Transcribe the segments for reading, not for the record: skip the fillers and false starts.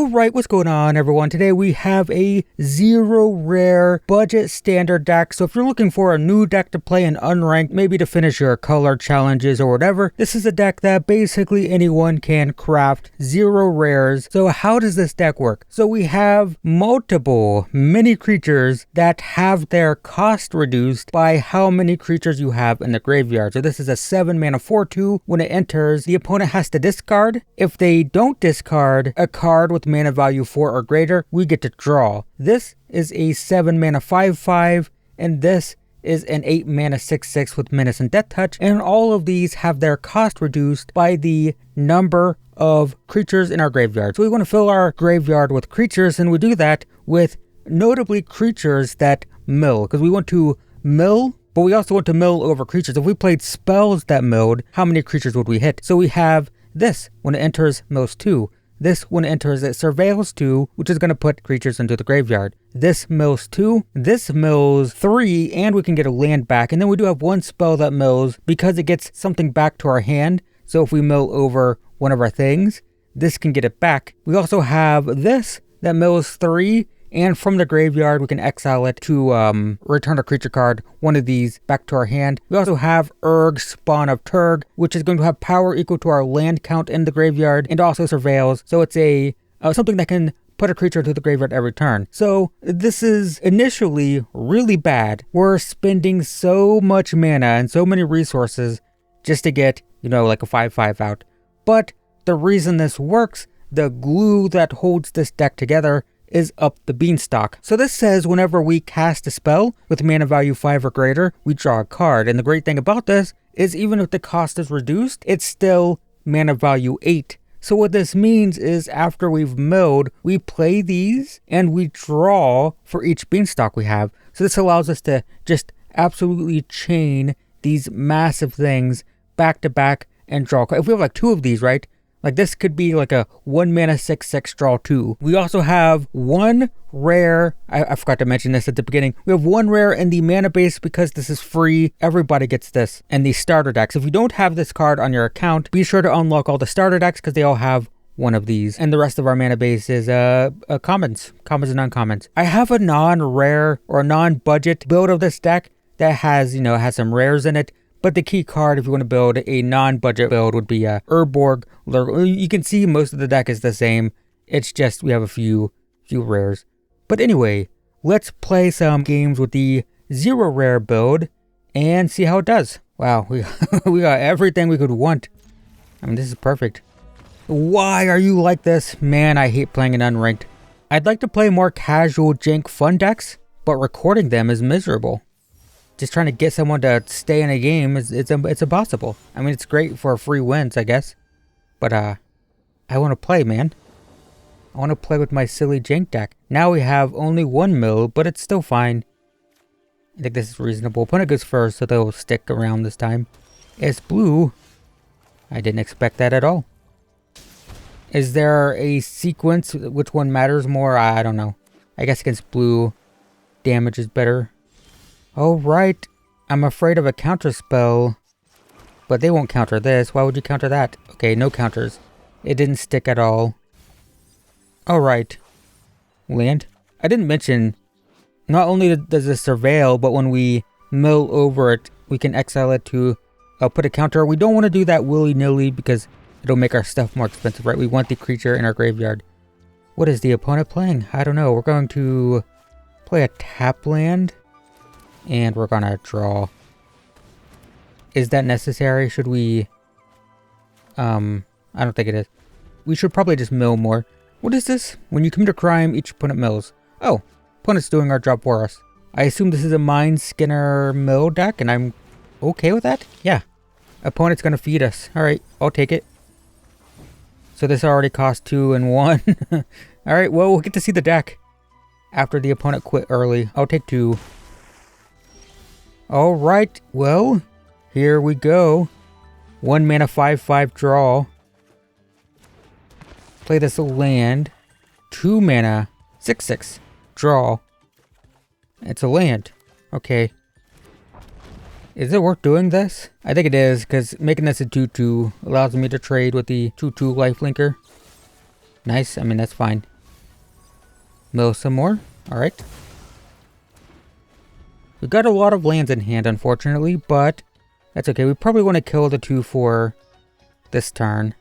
Alright, what's going on everyone? Today we have a 0 rare budget standard deck. So if you're looking for a new deck to play in unranked, maybe to finish your color challenges or whatever, this is a deck that basically anyone can craft. 0 rares. So how does this deck work? So we have multiple mini creatures that have their cost reduced by how many creatures you have in the graveyard. So this is a 7 mana 4/2. When it enters, the opponent has to discard. If they don't discard a card with mana value 4 or greater, we get to draw. This is a 7 mana 5/5, and this is an 8 mana 6/6 with Menace and Death Touch, and all of these have their cost reduced by the number of creatures in our graveyard. So we want to fill our graveyard with creatures, and we do that with notably creatures that mill, because we want to mill, but we also want to mill over creatures. If we played spells that milled, how many creatures would we hit? So we have this, when it enters, mills 2. This, when it enters, it surveils 2, which is going to put creatures into the graveyard. This mills 2, this mills 3, and we can get a land back. And then we do have one spell that mills because it gets something back to our hand. So if we mill over one of our things, this can get it back. We also have this that mills 3, and from the graveyard we can exile it to return a creature card, one of these, back to our hand. We also have Urg, Spawn of Turg, which is going to have power equal to our land count in the graveyard, and also surveils. So it's a something that can put a creature to the graveyard every turn. So this is initially really bad. We're spending so much mana and so many resources just to get, like a 5/5 out. But the reason this works, the glue that holds this deck together, is up the Beanstalk. So this says whenever we cast a spell with mana value 5 or greater, we draw a card. And the great thing about this is even if the cost is reduced, it's still mana value 8. So what this means is after we've milled, we play these and we draw for each Beanstalk we have. So this allows us to just absolutely chain these massive things back to back and draw. If we have like 2 of these, right? Like this could be like a 1 mana 6/6 draw 2. We also have one rare, I forgot to mention this at the beginning. We have one rare in the mana base because this is free. Everybody gets this. And the starter decks. If you don't have this card on your account, be sure to unlock all the starter decks because they all have one of these. And the rest of our mana base is commons and uncommons. I have a non-rare or non-budget build of this deck that has, has some rares in it. But the key card, if you want to build a non-budget build, would be Urborg. You can see most of the deck is the same. It's just we have a few rares. But anyway, let's play some games with the 0 rare build and see how it does. Wow, we got everything we could want. I mean, this is perfect. Why are you like this? Man, I hate playing in unranked. I'd like to play more casual, jank, fun decks, but recording them is miserable. Just trying to get someone to stay in a game it's impossible. I mean, it's great for free wins, I guess. But I want to play, man. I want to play with my silly jank deck. Now we have only 1 mill, but it's still fine. I think this is reasonable. Opponent goes first, so they'll stick around this time. It's blue. I didn't expect that at all. Is there a sequence? Which one matters more? I don't know. I guess against blue, damage is better. Oh, right. I'm afraid of a counter spell. But they won't counter this. Why would you counter that? Okay, no counters. It didn't stick at all. Alright. Land. I didn't mention, not only does this surveil, but when we mill over it, we can exile it to put a counter. We don't want to do that willy-nilly because it'll make our stuff more expensive, right? We want the creature in our graveyard. What is the opponent playing? I don't know. We're going to play a tap land. And we're gonna draw. Is that necessary? Should we... I don't think it is. We should probably just mill more. What is this? When you commit a crime, each opponent mills. Oh, opponent's doing our job for us. I assume this is a Mind Skinner mill deck, and I'm okay with that? Yeah. Opponent's gonna feed us. Alright, I'll take it. So this already cost 2 and 1. Alright, well, we'll get to see the deck after the opponent quit early. I'll take 2. Alright, well, here we go. 1 mana 5/5 draw. Play this land. 2 mana 6/6 draw. It's a land. Okay. Is it worth doing this? I think it is, because making this a 2/2 allows me to trade with the 2/2 lifelinker. Nice, I mean, that's fine. Mill some more. Alright. We've got a lot of lands in hand, unfortunately, but that's okay. We probably want to kill the 2/4 this turn.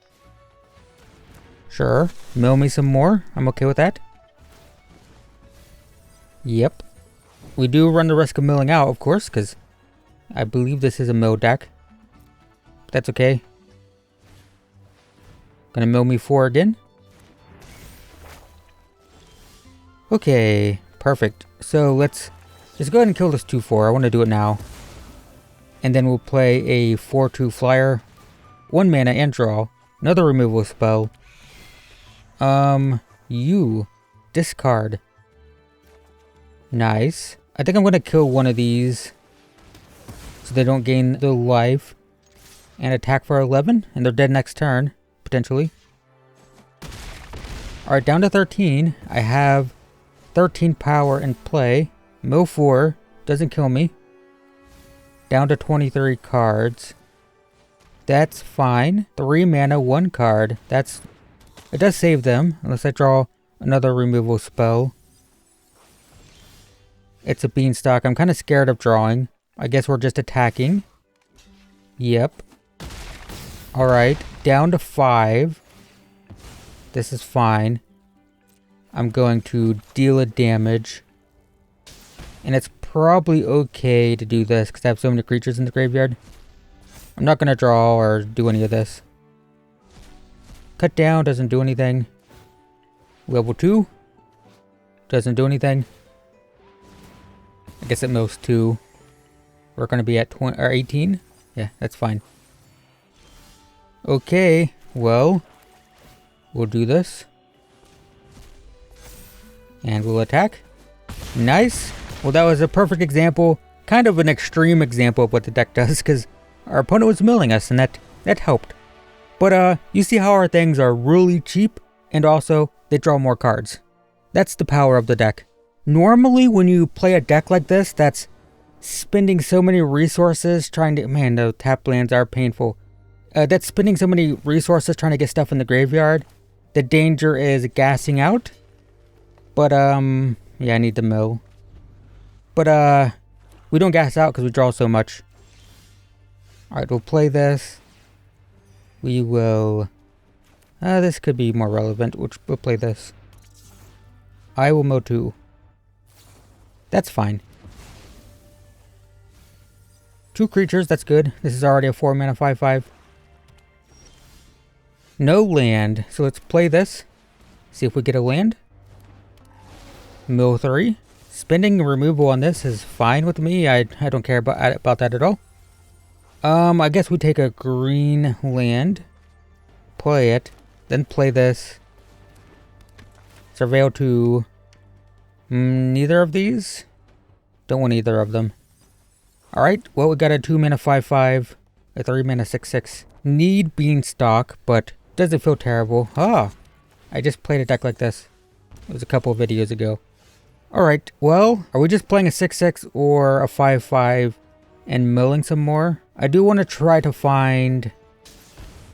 Sure. Mill me some more. I'm okay with that. Yep. We do run the risk of milling out, of course, because I believe this is a mill deck. But that's okay. Gonna mill me 4 again. Okay, perfect. So let's just go ahead and kill this 2/4. I want to do it now. And then we'll play a 4/2 flyer. 1 mana and draw. Another removal spell. You. Discard. Nice. I think I'm going to kill one of these. So they don't gain the life. And attack for 11. And they're dead next turn. Potentially. Alright, down to 13. I have 13 power in play. Mill 4. Doesn't kill me. Down to 23 cards. That's fine. 3 mana, 1 card. It does save them. Unless I draw another removal spell. It's a Beanstalk. I'm kind of scared of drawing. I guess we're just attacking. Yep. Alright. Down to 5. This is fine. I'm going to deal a damage. And it's probably okay to do this because I have so many creatures in the graveyard. I'm not going to draw or do any of this. Cut down doesn't do anything. Level 2 doesn't do anything. I guess at most 2. We're going to be at 20 or 18. Yeah, that's fine. Okay, well, we'll do this. And we'll attack. Nice. Well, that was a perfect example. Kind of an extreme example of what the deck does because our opponent was milling us and that helped. But you see how our things are really cheap and also they draw more cards. That's the power of the deck. Normally when you play a deck like this that's spending so many resources trying to... Man, the tap lands are painful. That's spending so many resources trying to get stuff in the graveyard. The danger is gassing out. But yeah, I need the mill. But we don't gas out because we draw so much. Alright, we'll play this. We will... this could be more relevant. We'll play this. I will mill 2. That's fine. 2 creatures, that's good. This is already a 4 mana 5/5. No land, so let's play this. See if we get a land. Mill 3. Spending removal on this is fine with me. I don't care about that at all. I guess we take a green land. Play it. Then play this. Surveil 2. Neither of these? Don't want either of them. Alright, well we got a 2 mana 5/5. A 3 mana 6/6. Need Beanstalk, but doesn't feel terrible. Ah! I just played a deck like this. It was a couple of videos ago. Alright, well, are we just playing a 6/6 or a 5/5 and milling some more? I do want to try to find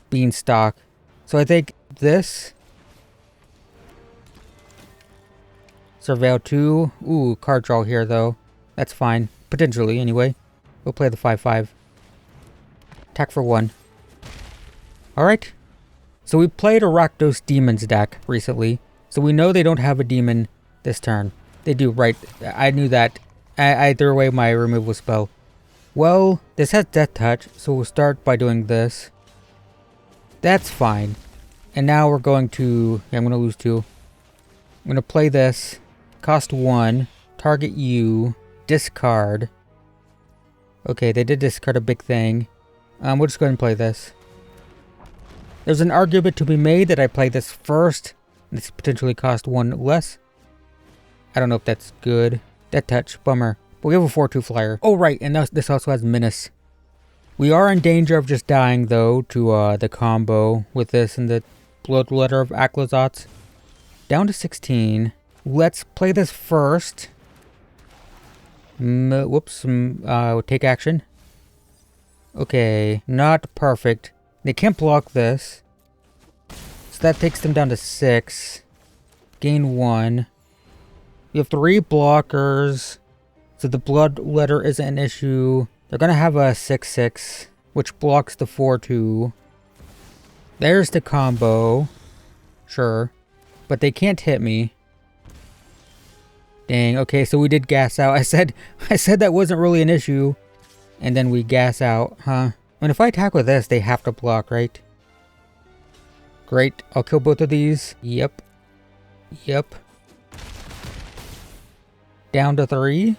Beanstalk. So I think this. Surveil 2. Ooh, card draw here though. That's fine. Potentially, anyway. We'll play the 5/5. Attack for 1. Alright. So we played a Rakdos Demons deck recently. So we know they don't have a demon this turn. They do, right. I knew that. I threw away my removal spell. Well, this has Death Touch, so we'll start by doing this. That's fine. And now we're going to... Yeah, I'm going to lose 2. I'm going to play this. Cost 1. Target you. Discard. Okay, they did discard a big thing. We'll just go ahead and play this. There's an argument to be made that I play this first. This potentially cost 1 less. I don't know if that's good. Death Touch. Bummer. But we have a 4/2 flyer. Oh, right. And this also has Menace. We are in danger of just dying, though, to the combo with this and the Bloodletter of Aclazotz. Down to 16. Let's play this first. Whoops. Take action. Okay. Not perfect. They can't block this. So that takes them down to 6. Gain 1. We have 3 blockers. So the bloodletter isn't an issue. They're going to have a 6/6, which blocks the 4/2. There's the combo. Sure. But they can't hit me. Dang, okay, so we did gas out. I said that wasn't really an issue. And then we gas out, huh? And if I attack with this, they have to block, right? Great, I'll kill both of these. Yep. Yep. Down to 3.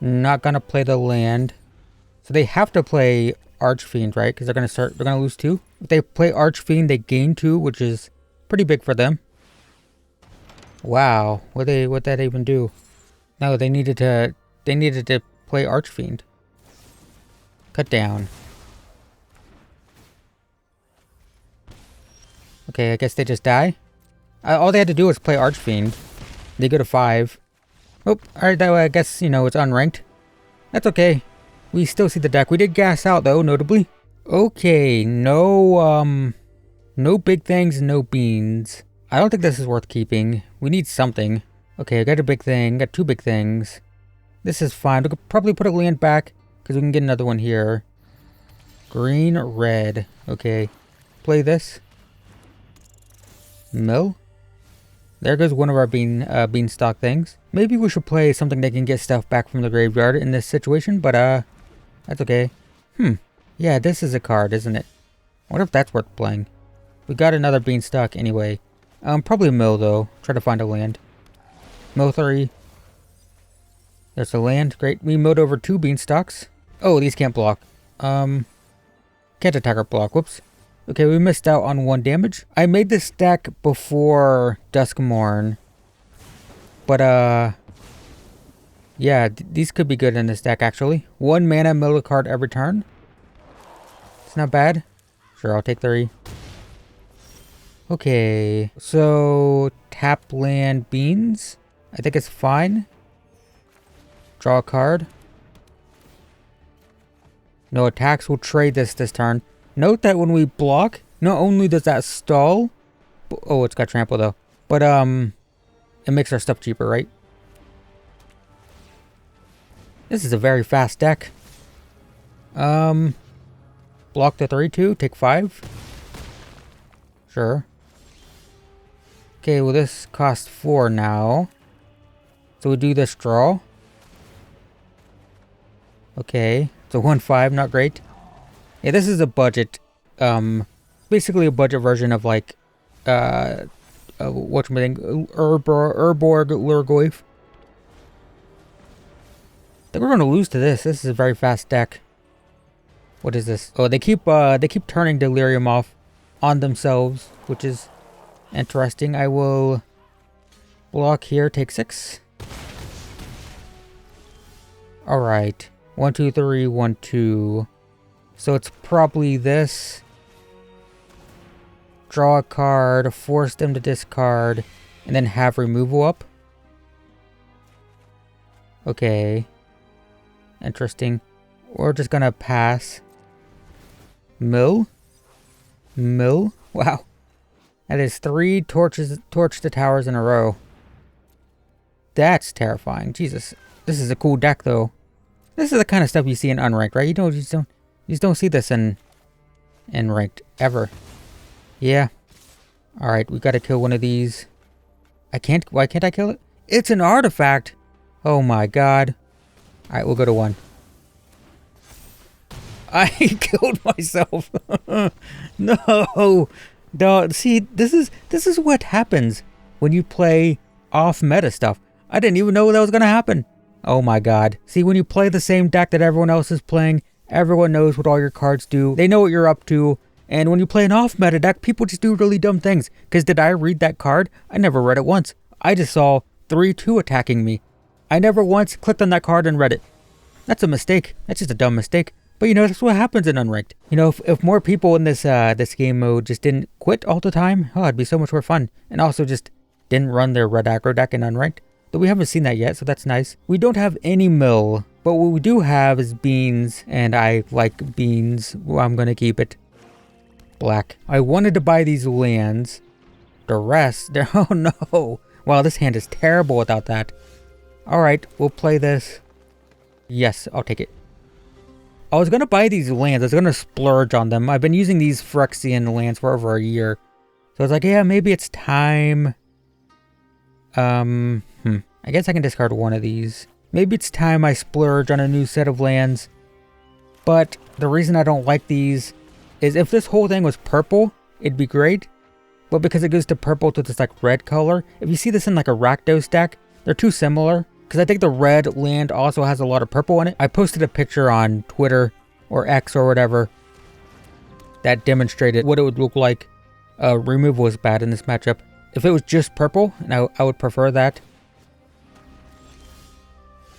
Not gonna play the land. So they have to play Archfiend, right? Because they're gonna lose 2. If they play Archfiend, they gain 2, which is pretty big for them. Wow, what'd that even do? No, they needed to play Archfiend. Cut down. Okay, I guess they just die. All they had to do was play Archfiend. They go to 5. Oh, alright, that way I guess, you know, it's unranked. That's okay. We still see the deck. We did gas out though, notably. Okay, no big things, no beans. I don't think this is worth keeping. We need something. Okay, I got a big thing, got 2 big things. This is fine. We could probably put a land back, because we can get another one here. Green, red. Okay. Play this. Mill. There goes one of our beanstalk things. Maybe we should play something that can get stuff back from the graveyard in this situation, but that's okay. Yeah, this is a card, isn't it? I wonder if that's worth playing. We got another beanstalk anyway. Probably a mill though. Try to find a land. Mill 3. There's a land. Great. We milled over 2 beanstalks. Oh, these can't block. Can't attack or block. Whoops. Okay, we missed out on 1 damage. I made this deck before Duskmorn. But, yeah, these could be good in this deck, actually. 1 mana, mill a card every turn. It's not bad. Sure, I'll take 3. Okay, so tap land beans. I think it's fine. Draw a card. No attacks. We'll trade this turn. Note that when we block, not only does that stall, oh, it's got trample though, but it makes our stuff cheaper, right? This is a very fast deck. Block the 3/2, take 5. Sure. Okay, well this costs 4 now. So we do this draw. Okay, so 1/5, not great. Yeah, this is a budget, basically a budget version of like, whatchamacallit, Urborg Lurgoyf. I think we're gonna lose to this. This is a very fast deck. What is this? Oh, they keep turning Delirium off on themselves, which is interesting. I will block here, take 6. Alright. 1, 2, 3, 1, 2. So it's probably this. Draw a card, force them to discard, and then have removal up. Okay. Interesting. We're just gonna pass. Mill? Mill? Wow. That is 3 torch the towers in a row. That's terrifying. Jesus. This is a cool deck though. This is the kind of stuff you see in unranked, right? You just don't see this in ranked ever. Yeah. Alright, we gotta kill one of these. Why can't I kill it? It's an artifact! Oh my god. Alright, we'll go to 1. I killed myself. No. No, see, this is what happens when you play off meta stuff. I didn't even know that was gonna happen. Oh my god. See, when you play the same deck that everyone else is playing, everyone knows what all your cards do. They know what you're up to. And when you play an off-meta deck, people just do really dumb things. Because did I read that card? I never read it once. I just saw 3/2 attacking me. I never once clicked on that card and read it. That's a mistake. That's just a dumb mistake. But you know, that's what happens in Unranked. You know, if more people in this game mode just didn't quit all the time, oh, it'd be so much more fun. And also just didn't run their red aggro deck in Unranked. But we haven't seen that yet, so that's nice. We don't have any mill, but what we do have is beans, and I like beans. Well, I'm gonna keep it. Black. I wanted to buy these lands. The rest, oh no. Wow, this hand is terrible without that. Alright, we'll play this. Yes, I'll take it. I was gonna buy these lands. I was gonna splurge on them. I've been using these Phyrexian lands for over a year. So I was like, yeah, maybe it's time. I guess I can discard one of these. Maybe it's time I splurge on a new set of lands. But the reason I don't like these is if this whole thing was purple, it'd be great. But because it goes to purple to this like red color, if you see this in like a Rakdos deck, they're too similar. Because I think the red land also has a lot of purple in it. I posted a picture on Twitter or X or whatever that demonstrated what it would look like. Removal is bad in this matchup. If it was just purple, I would prefer that.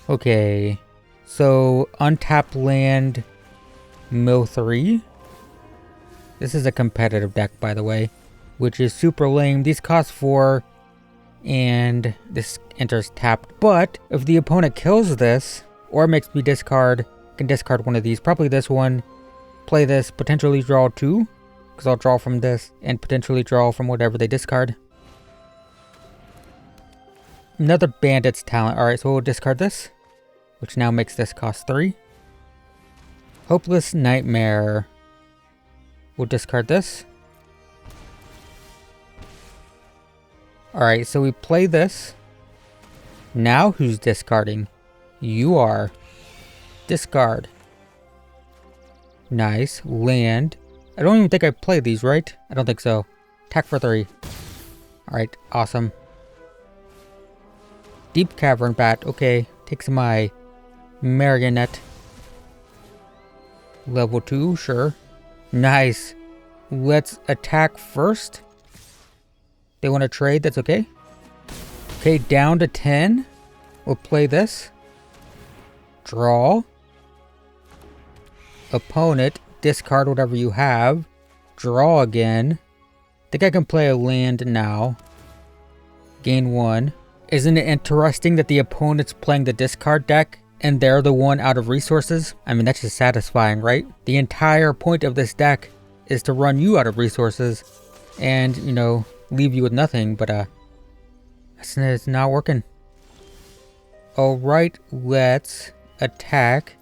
Okay, so untapped land, mill 3. This is a competitive deck, by the way, which is super lame. These cost 4. And this enters tapped. But if the opponent kills this or makes me discard, I can discard one of these. Probably this one. Play this, potentially draw 2. Because I'll draw from this and potentially draw from whatever they discard. Another bandit's talent. Alright, so we'll discard this, which now makes this cost 3. Hopeless Nightmare. We'll discard this. Alright, so we play this. Now who's discarding? You are. Discard. Nice. Land. I don't even think I played these, right? I don't think so. Attack for 3. Alright, awesome. Deep Cavern Bat. Okay, takes my Marionette. Level 2, sure. Nice. Let's attack first. They want to trade, that's okay. Okay, down to 10. We'll play this. Draw. Opponent, discard whatever you have. Draw again. Think I can play a land now. Gain 1. Isn't it interesting that the opponent's playing the discard deck and they're the one out of resources? I mean, that's just satisfying, right? The entire point of this deck is to run you out of resources and, you know, leave you with nothing, but it's not working. Alright, let's attack.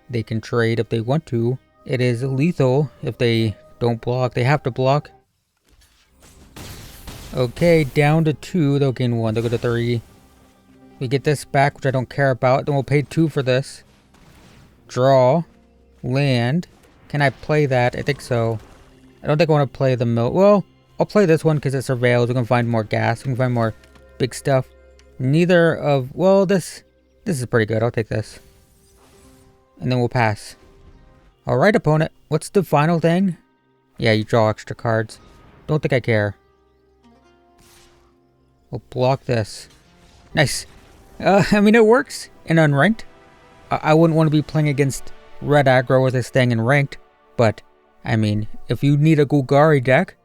They can trade if they want to. It is lethal if they don't block. They have to block. Okay, down to 2. They'll gain 1. They'll go to 3. We get this back, which I don't care about. Then we'll pay 2 for this. Draw. Land. Can I play that? I think so. I don't think I want to play the mill. Well, I'll play this one because it surveils. We can find more gas. We can find more big stuff. Neither of... Well, this is pretty good. I'll take this. And then we'll pass. Alright, opponent. What's the final thing? Yeah, you draw extra cards. Don't think I care. We'll block this. Nice. I mean, it works in unranked. I wouldn't want to be playing against red aggro with this thing in ranked. But, I mean, if you need a Golgari deck...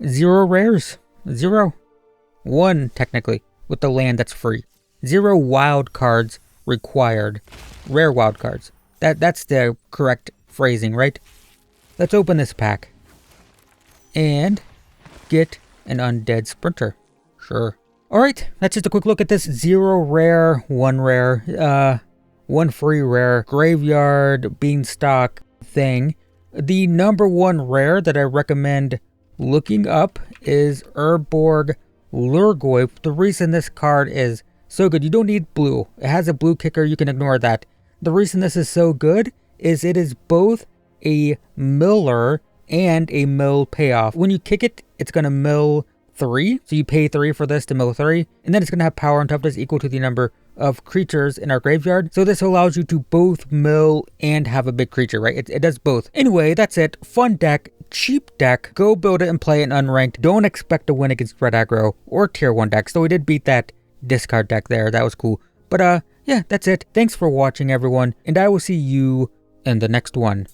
0 rares. 0. 1, technically, with the land that's free. 0 wild cards required. Rare wild cards. That's the correct phrasing, right? Let's open this pack. And get an undead sprinter. Sure. Alright, that's just a quick look at this 0 rare, 1 rare, 1 free rare graveyard beanstalk thing. The number 1 rare that I recommend looking up is Urborg Lurgoy. The reason this card is so good, you don't need blue. It has a blue kicker, you can ignore that. The reason this is so good is it is both a miller and a mill payoff. When you kick it, it's going to mill 3. So you pay 3 for this to mill 3. And then it's going to have power and toughness equal to the number of creatures in our graveyard. So this allows you to both mill and have a big creature, right? It does both. Anyway, that's it. Fun deck. Cheap deck. Go build it and play it in unranked. Don't expect to win against red aggro or tier 1 decks. So we did beat that discard deck there. That was cool. But yeah, that's it. Thanks for watching, everyone. And I will see you in the next one.